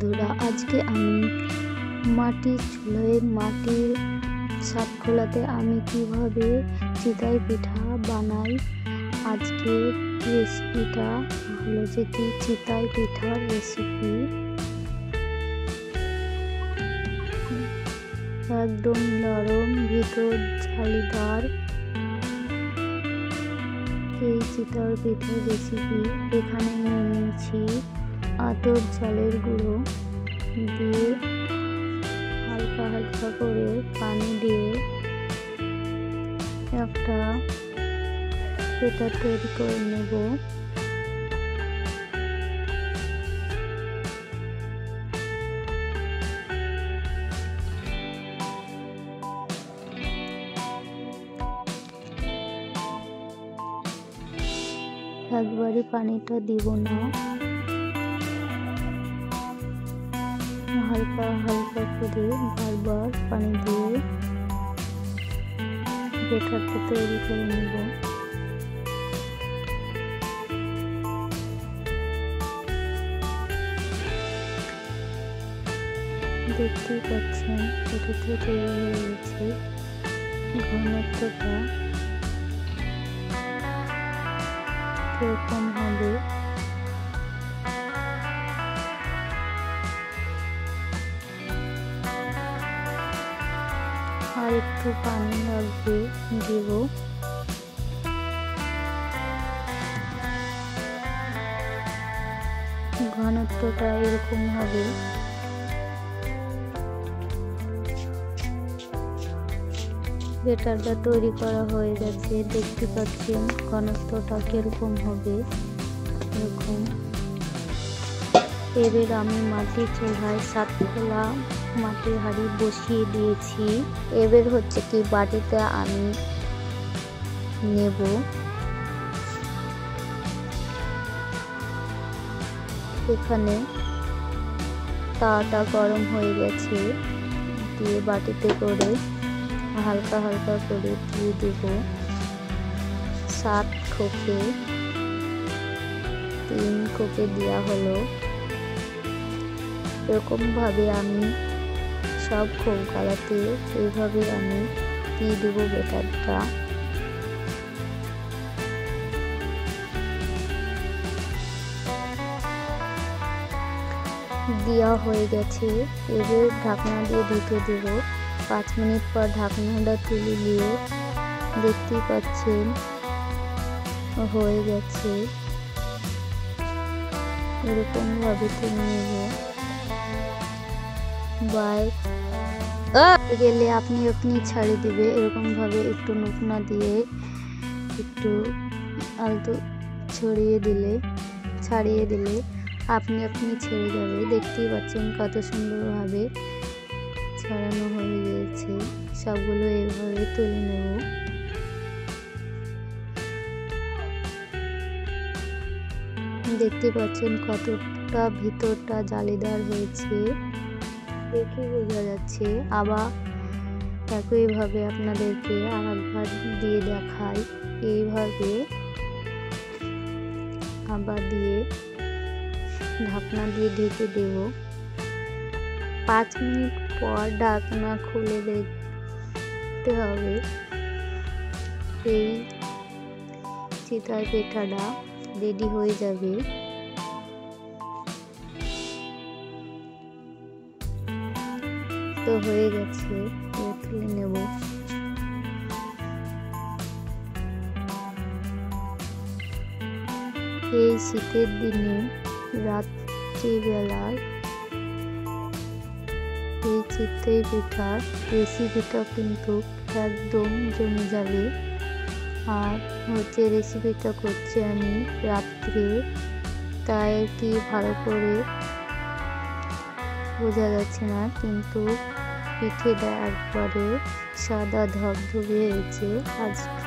বন্ধুরা, আজকে আমি মাটির চুলায় মাটির ছাদ খোলাতে আমি কিভাবে চিতই পিঠা বানাই। আজকে রেসিপিটা হলো যেটি চিতই পিঠার রেসিপি। একদম নরম, ভিতর জালিদার এই চিতই পিঠার রেসিপি। এখানে নিয়ে নিয়েছি আতপ চালের গুঁড়ো দিয়ে হালকা হালকা করে পানি দিয়ে একটা ব্যাটার তৈরি করে নেব। একবারে পানিটা দিব না, হালকা হালকা করে বারবার পানি দিয়ে ব্যাটারটা তৈরি করে নেব। দেখতেই পাচ্ছেন এটাতে তৈরি হয়ে গেছে। ঘনত্বটা এরকম হবে। আর একটু পানি লাগবে, দেব। ঘনত্বটা এরকম হবে। ব্যাটারটা তৈরি করা হয়ে গেছে, দেখতে পাচ্ছেন ঘনত্বটা কিরকম হবে, এরকম। এবার আমি মাটির চুলায় ছাদ খোলা মাটির হাঁড়ি বসিয়ে দিয়েছি। এবার হচ্ছে কি বাটিতে আমি নেব। এখানে তাওয়াটা গরম হয়ে গেছে, দিয়ে বাটিতে করে হালকা হালকা করে দিয়ে দেব 7 কোপে। 3 কোপে দেওয়া হলো। এরকম ভাবে আমি সব কোপ গালাতে এইভাবে আমি দিয়ে দেব ব্যাটারটা। দেওয়া হয়ে গেছে। এবার ঢাকনা দিয়ে ঢেকে দেব। 5 মিনিট পর ঢাকনাটা তুলে নিয়ে দেখতেই পাচ্ছেন হয়ে গেছে। এরকম ভাবে তুলে নেব। গেলে আপনি ছাড়িয়ে দিবে। এরকম ভাবে একটু নুকনা দিয়ে একটু আলতো ছাড়িয়ে দিলে আপনি ছেড়ে যাবে। দেখতেই পাচ্ছেন কত সুন্দরভাবে ছড়ানো হয়ে গিয়েছে। সবগুলো এইভাবে তুলে নেব। দেখতে পাচ্ছেন কতটা ভিতরটা জালিদার হয়েছে, দেখে বোঝা যাচ্ছে। আবার একইভাবে আপনাদেরকে আরেকবার দিয়ে দেখাই। এইভাবে আবার দিয়ে ঢাকনা দিয়ে ঢেকে দেব। 5 মিনিট পর ঢাকনা খুলে দেখতে হবে এই চিতই পিঠাটা রেডি হয়ে যাবে। তো হয়ে গেছে, তুলে নেব। এই শীতের দিনে রাত্রিবেলায় এই চিতই পিঠার রেসিপিটা কিন্তু একদম জমে যাবে। আর হচ্ছে রেসিপিটা করছি আমি রাত্রে, তাই কি ভালো করে বোঝা যাচ্ছে না, কিন্তু পিঠেটা একবারে সাদা ধবধবে হয়েছে। আজকে